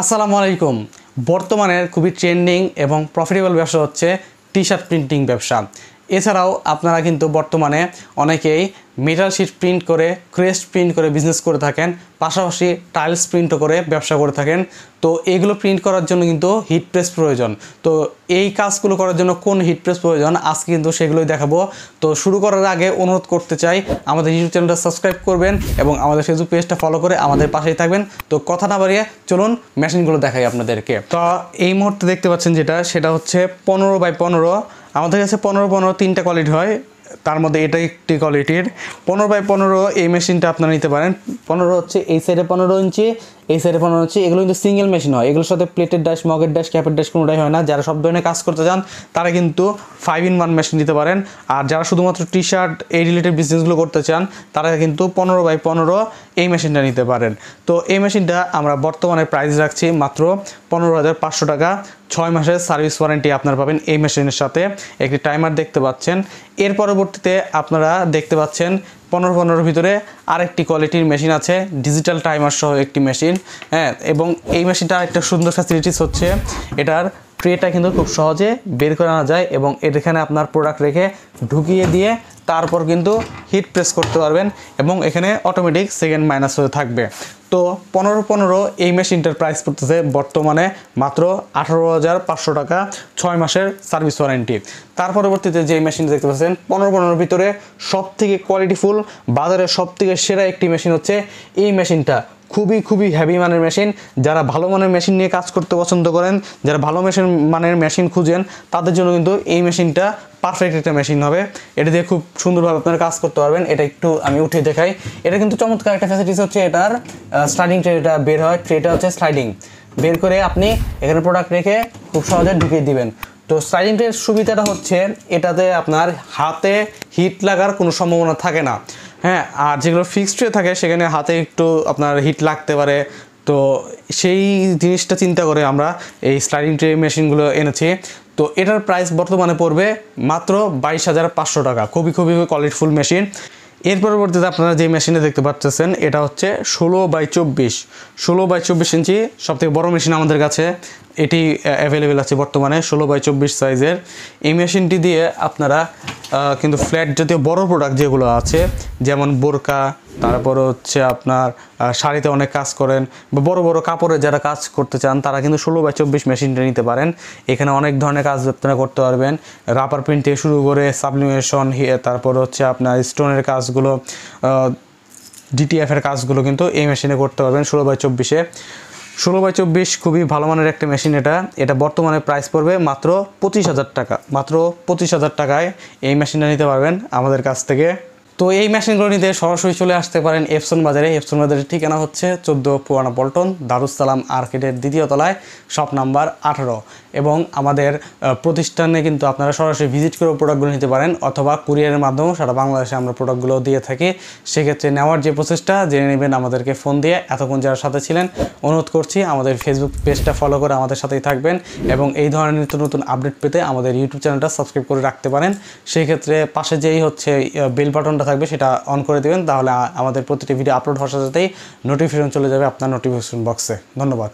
আসসালামু আলাইকুম। বর্তমানের খুবই ট্রেন্ডিং এবং প্রফিটেবল ব্যবসা হচ্ছে টি শার্ট প্রিন্টিং ব্যবসা। এছাড়াও আপনারা কিন্তু বর্তমানে অনেকেই মেটাল শিট প্রিন্ট করে, ক্রেস্ট প্রিন্ট করে বিজনেস করে থাকেন, পাশাপাশি টাইলস প্রিন্টও করে ব্যবসা করে থাকেন। তো এইগুলো প্রিন্ট করার জন্য কিন্তু হিট প্রেস প্রয়োজন। তো এই কাজগুলো করার জন্য কোন হিট প্রেস প্রয়োজন আজকে কিন্তু সেগুলোই দেখাবো। তো শুরু করার আগে অনুরোধ করতে চাই, আমাদের ইউটিউব চ্যানেলটা সাবস্ক্রাইব করবেন এবং আমাদের ফেসবুক পেজটা ফলো করে আমাদের পাশেই থাকবেন। তো কথা না বাড়িয়ে চলুন মেশিনগুলো দেখাই আপনাদেরকে। তো এই মুহূর্তে দেখতে পাচ্ছেন সেটা হচ্ছে 15x15। আমাদের কাছে 15x15 তিনটা কোয়ালিটি হয়, তার মধ্যে এটা একটি কোয়ালিটির 15x15 এই মেশিনটা আপনারা নিতে পারেন। 15 হচ্ছে এই সাইডে 15 ইঞ্চি, এই সাইডে 15 ইঞ্চি। এগুলো কিন্তু সিঙ্গেল মেশিন হয়, এগুলোর সাথে প্লেটের ড্যাশ, মগের ড্যাশ, ক্যাপের ড্যাশ কোনোটাই হয় না। যারা সব ধরনের কাজ করতে চান তারা কিন্তু 5-in-1 মেশিন নিতে পারেন। আর যারা শুধুমাত্র টি শার্ট এই রিলেটেড বিজনেসগুলো করতে চান তারা কিন্তু 15x15 এই মেশিনটা নিতে পারেন। তো এই মেশিনটা আমরা বর্তমানে প্রাইস রাখছি মাত্র 15,500 টাকা। 6 মাসের সার্ভিস ওয়ারেন্টি আপনারা পাবেন এই মেশিনের সাথে। একটি টাইমার দেখতে পাচ্ছেন। এর পরবর্তীতে আপনারা দেখতে পাচ্ছেন 15x15 ভিতরে আরেকটি কোয়ালিটির মেশিন আছে, ডিজিটাল টাইমার সহ একটি মেশিন। এবং এই মেশিনটা আরেকটা সুন্দর ফ্যাসিলিটিস হচ্ছে এটার ট্রেটা কিন্তু খুব সহজে বের করে আনা যায় এবং এখানে আপনার প্রোডাক্ট রেখে ঢুকিয়ে দিয়ে তারপর কিন্তু হিট প্রেস করতে পারবেন এবং এখানে অটোমেটিক সেকেন্ড মাইনাস হয়ে থাকবে। তো 15x15 এই মেশিনটার প্রাইস পড়তেছে বর্তমানে মাত্র 18,500 টাকা, 6 মাসের সার্ভিস ওয়ারেন্টি। তার পরবর্তীতে যে মেশিন দেখতে পাচ্ছেন 15x15 ভিতরে সবথেকে কোয়ালিটিফুল, বাজারের সবথেকে সেরা একটি মেশিন হচ্ছে এই মেশিনটা। খুবই হেভি মানের মেশিন। যারা ভালো মানের মেশিন নিয়ে কাজ করতে পছন্দ করেন, যারা ভালো মানের মেশিন খুঁজেন, তাদের জন্য কিন্তু এই মেশিনটা পারফেক্ট একটা মেশিন হবে। এটা দিয়ে খুব সুন্দরভাবে আপনারা কাজ করতে পারবেন। এটা একটু আমি উঠে দেখাই। এটা কিন্তু চমৎকার একটা ফ্যাসিলিটিস হচ্ছে এটার স্লাইডিং ট্রেটা বের হয়। ট্রেটা হচ্ছে স্লাইডিং, বের করে আপনি এখানে প্রোডাক্ট রেখে খুব সহজে ঢুকিয়ে দিবেন। তো স্লাইডিং ট্রের সুবিধাটা হচ্ছে এটাতে আপনার হাতে হিট লাগার কোনো সম্ভাবনা থাকে না। আর যেগুলো ফিক্সড ট্রে থাকে সেখানে হাতে একটু আপনার হিট লাগতে পারে। তো সেই জিনিসটা চিন্তা করে আমরা এই স্লাইডিং ট্রে মেশিনগুলো এনেছি। তো এটার প্রাইস বর্তমানে পড়বে মাত্র 22,500 টাকা। খুবই কোয়ালিটিফুল মেশিন। এর পরবর্তীতে আপনারা যে মেশিনে দেখতে পাচ্ছেন এটা হচ্ছে 16x24 ইঞ্চি, সবথেকে বড় মেশিন আমাদের কাছে। এটি অ্যাভেলেবেল আছে বর্তমানে 16x24 সাইজের। এই মেশিনটি দিয়ে আপনারা কিন্তু ফ্ল্যাট জাতীয় বড় প্রোডাক্ট যেগুলো আছে, যেমন বোরকা, তারপর হচ্ছে আপনার শাড়িতে অনেক কাজ করেন বা বড় কাপড়ে যারা কাজ করতে চান তারা কিন্তু 16x24 মেশিনটা নিতে পারেন। এখানে অনেক ধরনের কাজ আপনারা করতে পারবেন, রাবার প্রিন্ট থেকে শুরু করে সাবলিমেশন, তারপর হচ্ছে আপনার স্টোনের কাজগুলো, ডিটিএফের কাজগুলো কিন্তু এই মেশিনে করতে পারবেন 16x24-এ। 16x24 খুবই ভালো মানের একটা মেশিন। এটা বর্তমানে প্রাইস পড়বে মাত্র 25,000 টাকা। মাত্র 25,000 টাকায় এই মেশিনটা নিতে পারবেন আমাদের কাছ থেকে। তো এই মেশিনগুলো নিতে সরাসরি চলে আসতে পারেন এফসন বাজারে। এফসন বাজারের ঠিকানা হচ্ছে 14 পুরানা পল্টন, দারুসালাম আর্কেডের 2য় তলায়, শপ নাম্বার 18। এবং আমাদের প্রতিষ্ঠানে কিন্তু আপনারা সরাসরি ভিজিট করে প্রোডাক্টগুলো নিতে পারেন, অথবা কুরিয়ারের মাধ্যমেও সারা বাংলাদেশে আমরা প্রোডাক্টগুলো দিয়ে থাকি। সেক্ষেত্রে নেওয়ার যে প্রসেসটা জেনে নেবেন আমাদেরকে ফোন দিয়ে। এতক্ষণ যারা সাথে ছিলেন অনুরোধ করছি আমাদের ফেসবুক পেজটা ফলো করে আমাদের সাথেই থাকবেন এবং এই ধরনের নিত্য নতুন আপডেট পেতে আমাদের ইউটিউব চ্যানেলটা সাবস্ক্রাইব করে রাখতে পারেন। সেই ক্ষেত্রে পাশে যেই হচ্ছে বেল বাটনটা থাকবে সেটা অন করে দেবেন, তাহলে আমাদের প্রতিটি ভিডিও আপলোড হওয়ার সাথেই নোটিফিকেশন চলে যাবে আপনার নোটিফিকেশন বক্সে। ধন্যবাদ।